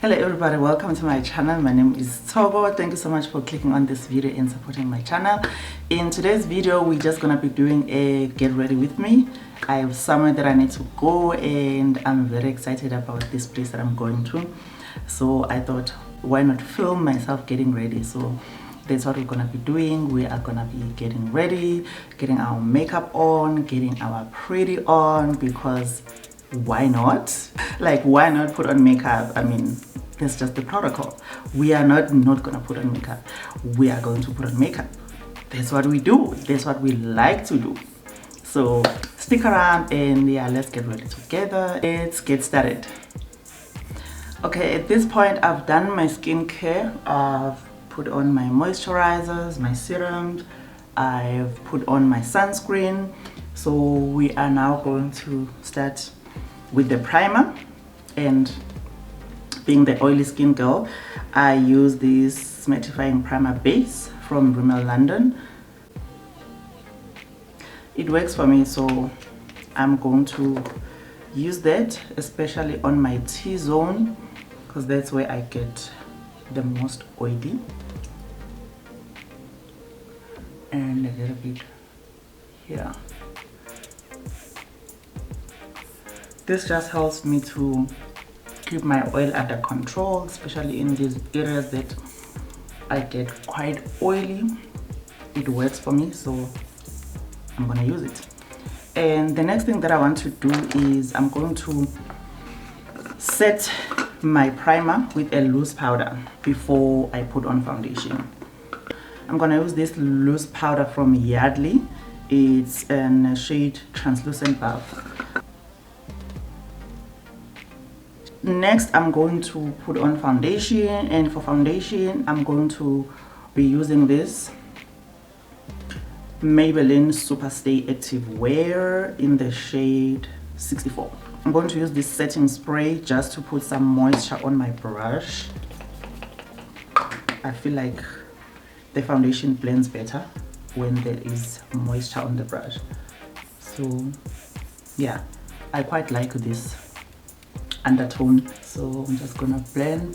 Hello everybody, welcome to my channel. My name is Tobo. Thank you so much for clicking on this video and supporting my channel. In today's video, we're just gonna be doing a get ready with me. I have somewhere that I need to go and I'm very excited about this place that I'm going to. So I thought, why not film myself getting ready? So that's what we're gonna be doing. We are gonna be getting ready, getting our makeup on, getting our pretty on, because why not? Like, why not put on makeup? I mean, that's just the protocol. We are not gonna put on makeup. We are going to put on makeup. That's what we do. That's what we like to do. So stick around and yeah, let's get ready together. Let's get started. Okay, at this point I've done my skincare. I've put on my moisturizers, my serums. I've put on my sunscreen. So we are now going to start with the primer. And being the oily skin girl, I use this mattifying primer base from Rimmel London. It works for me, so I'm going to use that, especially on my T-zone, because that's where I get the most oily, and a little bit here. This just helps me to keep my oil under control, especially in these areas that I get quite oily. It works for me, so I'm gonna use it. And the next thing that I want to do is I'm going to set my primer with a loose powder before I put on foundation. I'm gonna use this loose powder from Yardley. It's in a shade Translucent Buff. Next, I'm going to put on foundation, and for foundation I'm going to be using this Maybelline Super Stay Active Wear in the shade 64. I'm going to use this setting spray just to put some moisture on my brush. I feel like the foundation blends better when there is moisture on the brush. So yeah, I quite like this undertone. So I'm just gonna blend.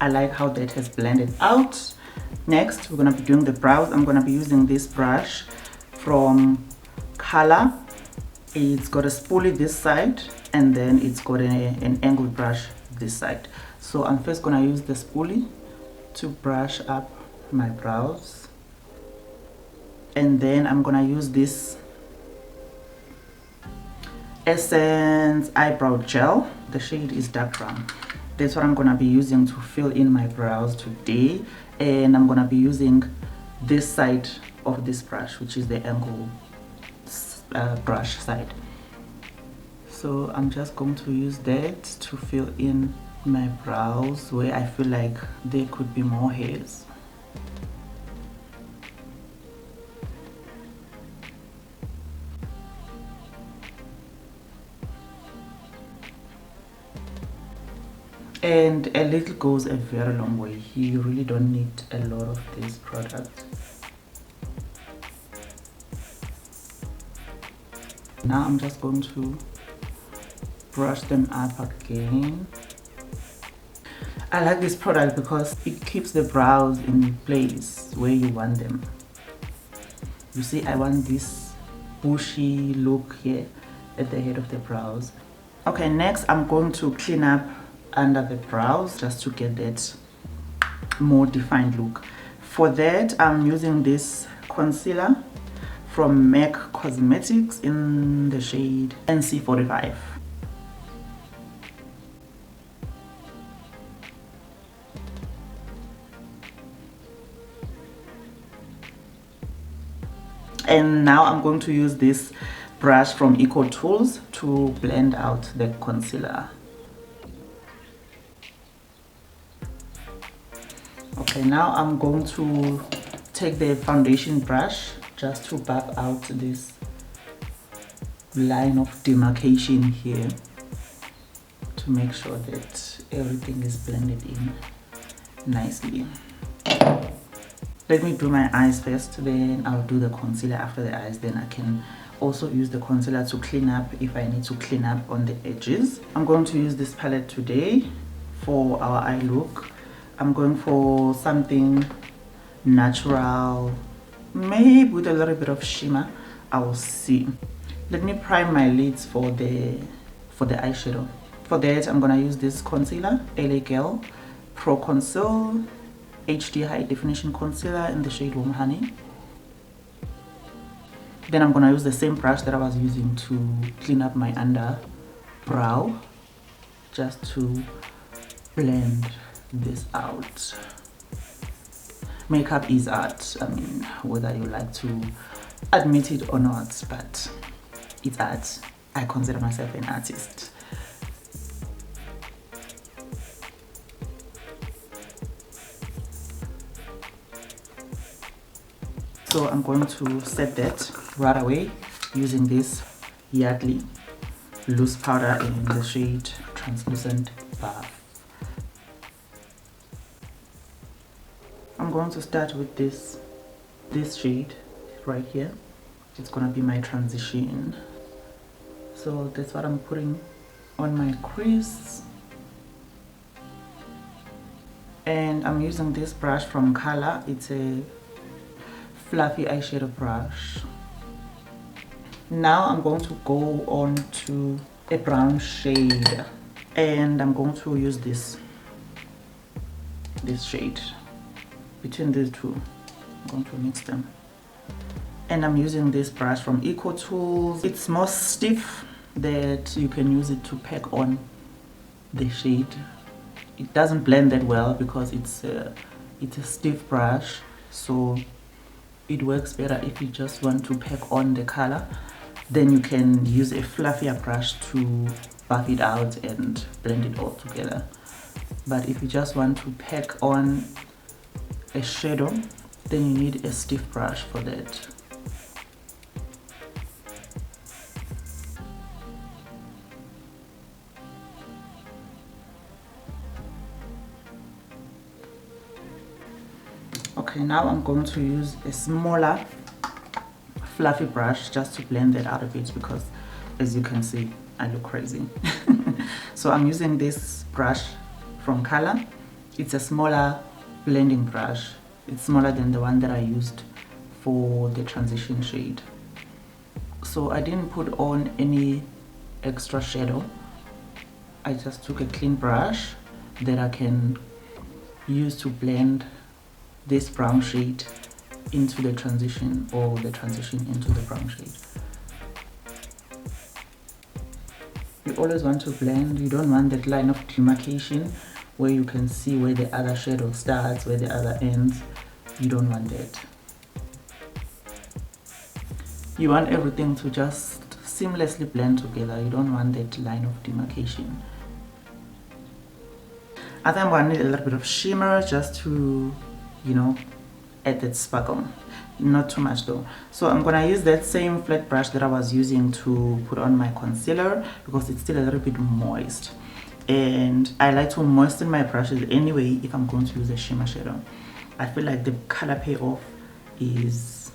I like how that has blended out. Next, we're gonna be doing the brows. I'm gonna be using this brush from Color. It's got a spoolie this side, and then it's got an angled brush this side. So I'm first gonna use the spoolie to brush up my brows, and then I'm gonna use this Essence eyebrow gel. The shade is dark brown. That's what I'm gonna be using to fill in my brows today, and I'm gonna be using this side of this brush, which is the angle brush side. So I'm just going to use that to fill in my brows where I feel like there could be more hairs. And a little goes a very long way. You really don't need a lot of this product. Now I'm just going to brush them up again. I like this product because it keeps the brows in place where you want them. You see, I want this bushy look here at the head of the brows. Okay, next I'm going to clean up under the brows just to get that more defined look. For that, I'm using this concealer from maccosmetics in the shade NC45. And now I'm going to use this brush from Eco Tools to blend out the concealer. Okay, now I'm going to take the foundation brush just to buff out this line of demarcation here to make sure that everything is blended in nicely. Let me do my eyes first, then I'll do the concealer after the eyes. Then I can also use the concealer to clean up if I need to clean up on the edges. I'm going to use this palette today for our eye look. I'm going for something natural, maybe with a little bit of shimmer. I will see. Let me prime my lids for the eyeshadow. For that, I'm gonna use this concealer, LA Girl Pro Conceal HD High Definition Concealer in the shade Warm Honey. Then I'm gonna use the same brush that I was using to clean up my underbrow, just to blend this out. Makeup is art. I mean, whether you like to admit it or not, but it's art. I consider myself an artist. So I'm going to set that right away using this Yardley loose powder in the shade Translucent Buff. I'm going to start with this shade right here. It's gonna be my transition. So that's what I'm putting on my crease. And I'm using this brush from Color. It's a fluffy eyeshadow brush. Now I'm going to go on to a brown shade, and I'm going to use this shade. Between these two, I'm going to mix them. And I'm using this brush from Eco Tools. It's more stiff, that you can use it to pack on the shade. It doesn't blend that well because it's a stiff brush, so it works better if you just want to pack on the color. Then you can use a fluffier brush to buff it out and blend it all together. But if you just want to pack on a shadow, then you need a stiff brush for that. Okay, now I'm going to use a smaller fluffy brush just to blend that out a bit, because as you can see, I look crazy. So I'm using this brush from Color. It's a smaller blending brush. It's smaller than the one that I used for the transition shade. So I didn't put on any extra shadow. I just took a clean brush that I can use to blend this brown shade into the transition, or the transition into the brown shade. You always want to blend. You don't want that line of demarcation where you can see where the other shadow starts, where the other ends. You don't want that. You want everything to just seamlessly blend together. You don't want that line of demarcation. I think I'm going to need a little bit of shimmer just to, you know, add that sparkle. Not too much though. So I'm gonna use that same flat brush that I was using to put on my concealer, because it's still a little bit moist, and I like to moisten my brushes anyway if I'm going to use a shimmer shadow. I feel like the color payoff is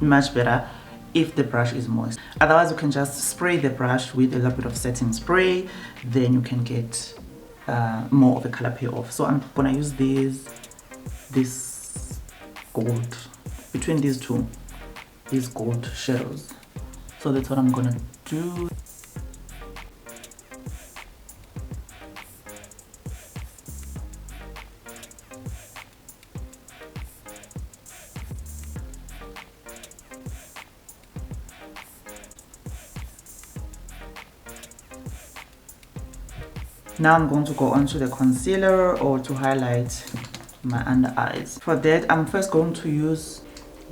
much better if the brush is moist. Otherwise, you can just spray the brush with a little bit of setting spray, then you can get more of a color payoff. So I'm gonna use this gold, between these two, these gold shadows. So that's what I'm gonna do. Now I'm going to go on to the concealer, or to highlight my under eyes. For that, I'm first going to use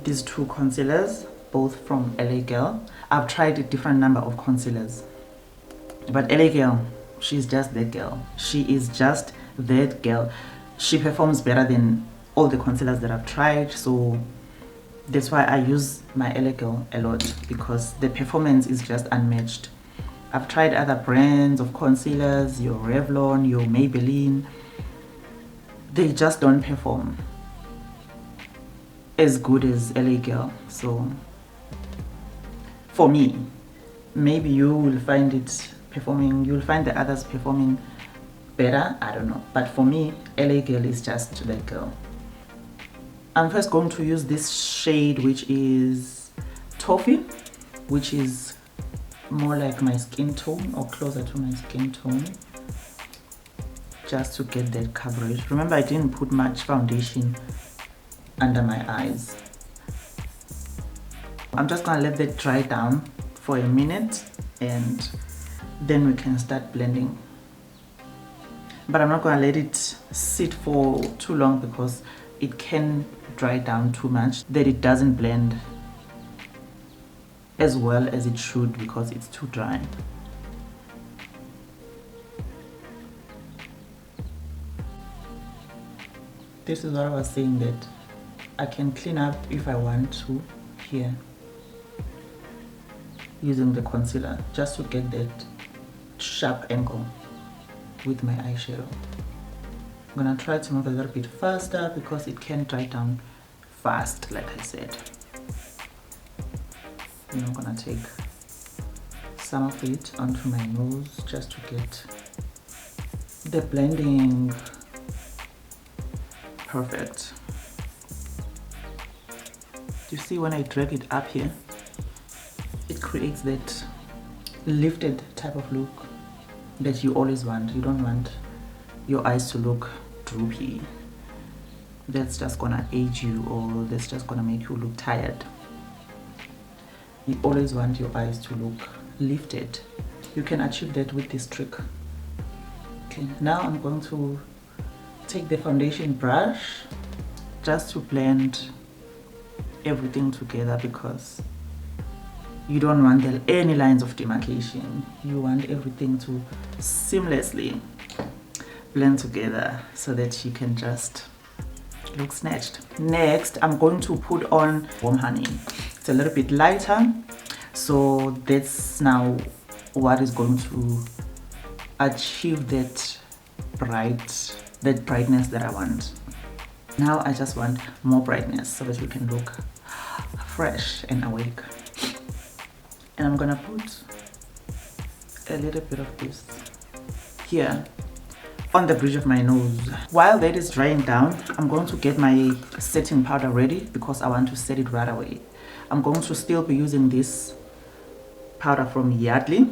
these two concealers, both from LA Girl. I've tried a different number of concealers, but LA Girl, she's just that girl. She is just that girl. She performs better than all the concealers that I've tried, so that's why I use my LA Girl a lot, because the performance is just unmatched. I've tried other brands of concealers, your Revlon, your Maybelline. They just don't perform. as good as LA Girl. So for me, maybe you will find it performing, you'll find the others performing better, I don't know, but for me LA Girl is just that girl. I'm first going to use this shade, which is Toffee, which is more like my skin tone or closer to my skin tone, just to get that coverage. Remember, I didn't put much foundation under my eyes. I'm just gonna let that dry down for a minute and then we can start blending. But I'm not gonna let it sit for too long because it can dry down too much, that it doesn't blend as well as it should because it's too dry. This is what I was saying, that I can clean up if I want to here using the concealer, just to get that sharp angle with my eyeshadow. I'm gonna try to move a little bit faster because it can dry down fast, like I said. And I'm gonna take some of it onto my nose just to get the blending perfect. You see, when I drag it up here, it creates that lifted type of look that you always want. You don't want your eyes to look droopy. That's just gonna age you, or that's just gonna make you look tired. You always want your eyes to look lifted. You can achieve that with this trick. Okay, now I'm going to take the foundation brush just to blend everything together, because you don't want any lines of demarcation. You want everything to seamlessly blend together so that you can just look snatched. Next, I'm going to put on warm honey. It's a little bit lighter, so that's now what is going to achieve that brightness that I want. Now I just want more brightness so that we can look fresh and awake. And I'm gonna put a little bit of this here on the bridge of my nose. While that is drying down, I'm going to get my setting powder ready because I want to set it right away. I'm going to still be using this powder from Yardley.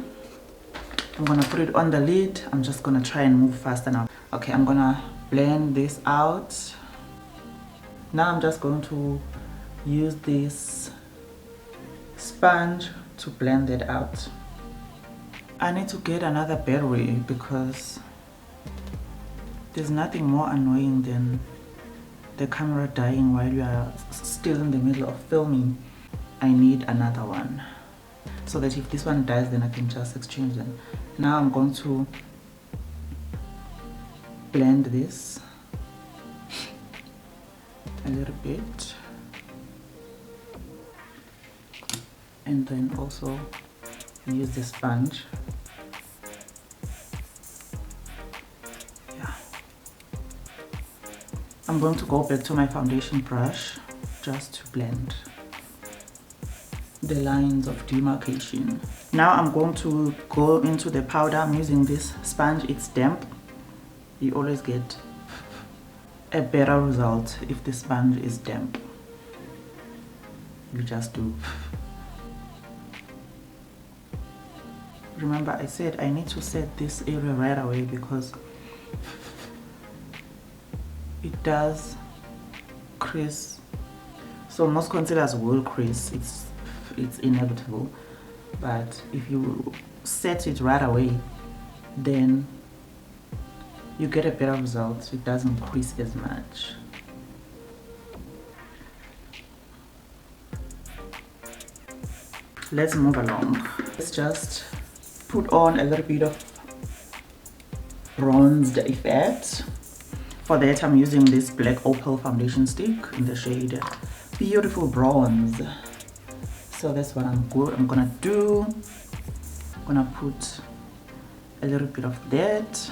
I'm gonna put it on the lid. I'm just gonna try and move faster now. Okay, I'm gonna blend this out. Now I'm just going to use this sponge to blend it out. I need to get another battery because there's nothing more annoying than the camera dying while you are still in the middle of filming. I need another one so that if this one dies, then I can just exchange them. Now I'm going to blend this a little bit, and then also use the sponge. Yeah, I'm going to go back to my foundation brush just to blend the lines of demarcation. Now I'm going to go into the powder. I'm using this sponge. It's damp. You always get a better result if the sponge is damp. You just do. Remember, I said I need to set this area right away because it does crease. So most concealers will crease. It's inevitable. But if you set it right away, then you get a better result. It doesn't crease as much. Let's move along. Let's just put on a little bit of bronzed effect. For that, I'm using this black opal foundation stick in the shade Beautiful Bronze. So that's what I'm gonna do. I'm gonna put a little bit of that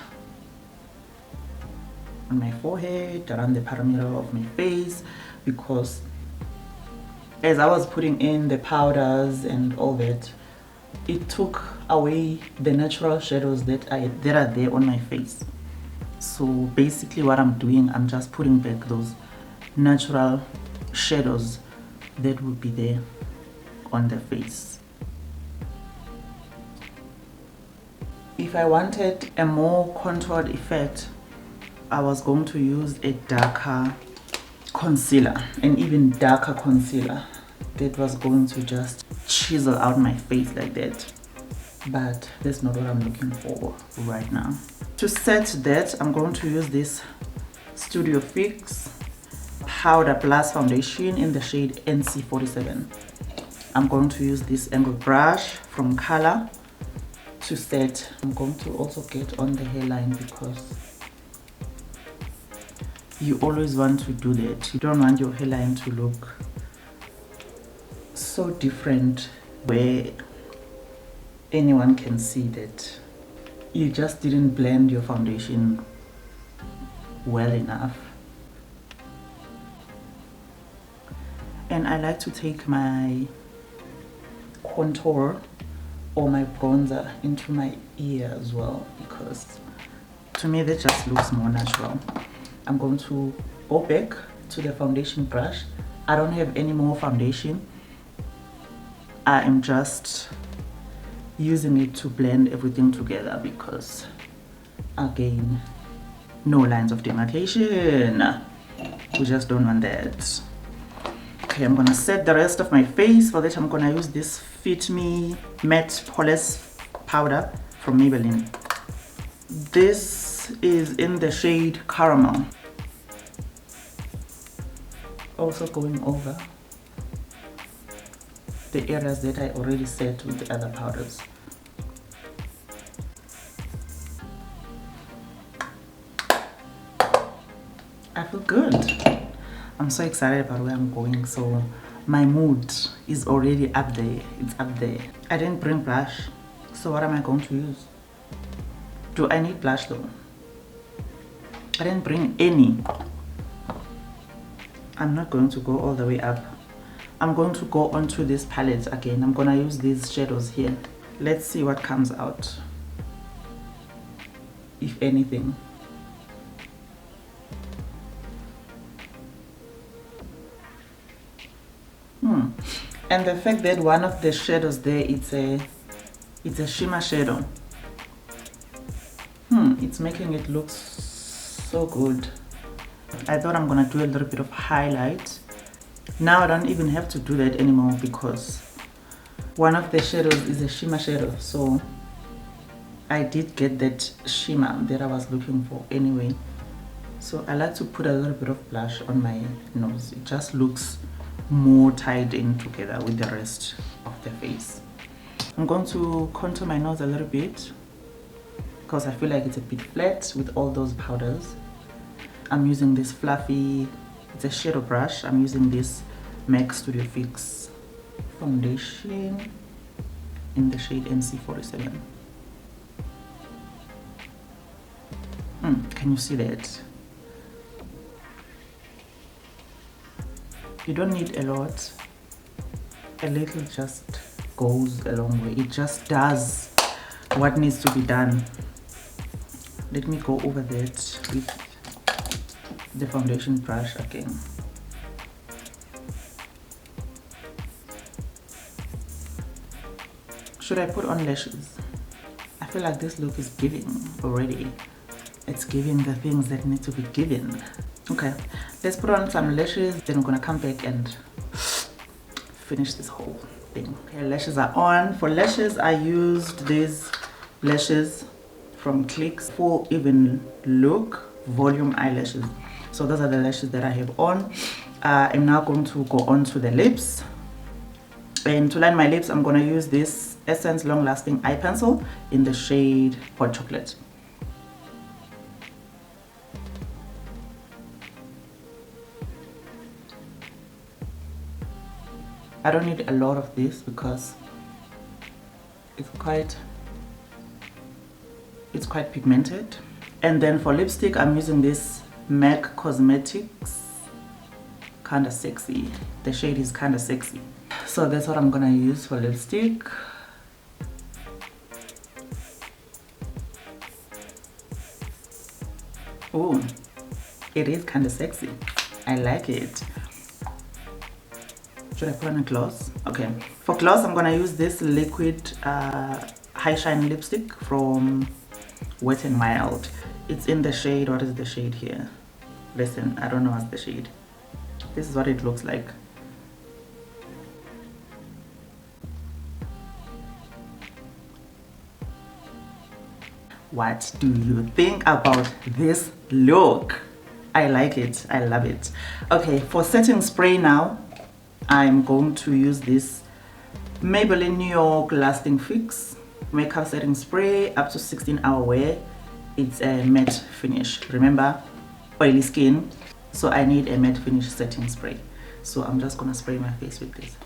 on my forehead, around the perimeter of my face, because as I was putting in the powders and all that, it took away the natural shadows that are there on my face. So basically what I'm doing, I'm just putting back those natural shadows that would be there on the face. If I wanted a more contoured effect, I was going to use a darker concealer, an even darker concealer that was going to just chisel out my face like that, but that's not what I'm looking for right now. To set that, I'm going to use this SophX powder plus foundation in the shade NC47. I'm going to use this angled brush from Color to set. I'm going to also get on the hairline because you always want to do that. You don't want your hairline to look so different where anyone can see that you just didn't blend your foundation well enough. And I like to take my contour or my bronzer into my ear as well, because to me that just looks more natural. I'm going to go back to the foundation brush. I don't have any more foundation. I am just using it to blend everything together because, again, no lines of demarcation. We just don't want that. Okay, I'm gonna set the rest of my face. For that, I'm gonna use this Fit Me Matte Poreless powder from Maybelline. This is in the shade Caramel. Also going over the areas that I already set with the other powders. I feel good. I'm so excited about where I'm going, so my mood is already up there. It's up there. I didn't bring blush, so what am I going to use? Do I need blush though? I didn't bring any. I'm not going to go all the way up. I'm going to go onto this palette again. I'm gonna use these shadows here. Let's see what comes out, if anything. And the fact that one of the shadows there, it's a shimmer shadow. It's making it look so good. I thought I'm gonna do a little bit of highlight. Now I don't even have to do that anymore because one of the shadows is a shimmer shadow. So I did get that shimmer that I was looking for anyway. So I like to put a little bit of blush on my nose. It just looks more tied in together with the rest of the face. I'm going to contour my nose a little bit because I feel like it's a bit flat with all those powders. I'm using this fluffy, it's a shadow brush. I'm using this MAC Studio Fix foundation in the shade NC47. Can you see that? You don't need a lot. A little just goes a long way. It just does what needs to be done. Let me go over that with the foundation brush again. Should I put on lashes? I feel like this look is giving already. It's giving the things that need to be given. Okay, let's put on some lashes, then I'm gonna come back and finish this whole thing. Okay, lashes are on. For lashes, I used these lashes from Clicks Full Even Look Volume Eyelashes. So those are the lashes that I have on. I'm now going to go on to the lips. And to line my lips, I'm gonna use this Essence Long Lasting Eye Pencil in the shade Hot Chocolate. I don't need a lot of this because it's quite pigmented. And then for lipstick, I'm using this MAC Cosmetics kind of sexy. The shade is kind of sexy. So that's what I'm gonna use for lipstick. Oh, it is kind of sexy. I like it. Should I put on a gloss? Okay, for gloss I'm gonna use this liquid high shine lipstick from Wet n Wild. It's in the shade, what is the shade here? Listen, I don't know what's the shade. This is what it looks like. What do you think about this look? I like it, I love it. Okay, for setting spray now, I'm going to use this Maybelline New York Lasting Fix makeup setting spray, up to 16-hour wear. It's a matte finish. Remember, oily skin, so I need a matte finish setting spray. So I'm just gonna spray my face with this.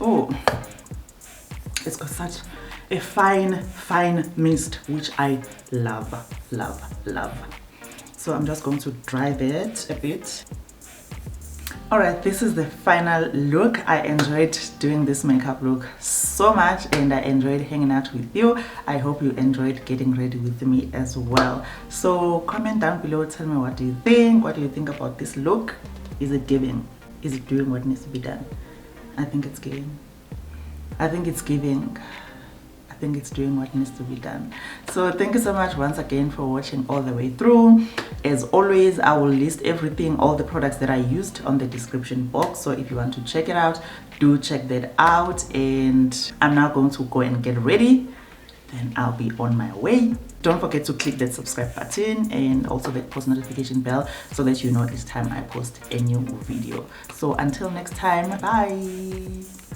Oh, it's got such a fine mist, which I love. So I'm just going to dry that a bit. Alright, this is the final look. I enjoyed doing this makeup look so much, and I enjoyed hanging out with you. I hope you enjoyed getting ready with me as well. So comment down below, tell me what do you think. What do you think about this look? Is it giving? Is it doing what needs to be done? I think it's giving. I think it's giving. I think it's doing what needs to be done. So thank you so much once again for watching all the way through. As always, I will list everything, all the products that I used, on the description box. So if you want to check it out, do check that out. And I'm now going to go and get ready. Then I'll be on my way. Don't forget to click that subscribe button and also that post notification bell so that you know each time I post a new video. So until next time, bye.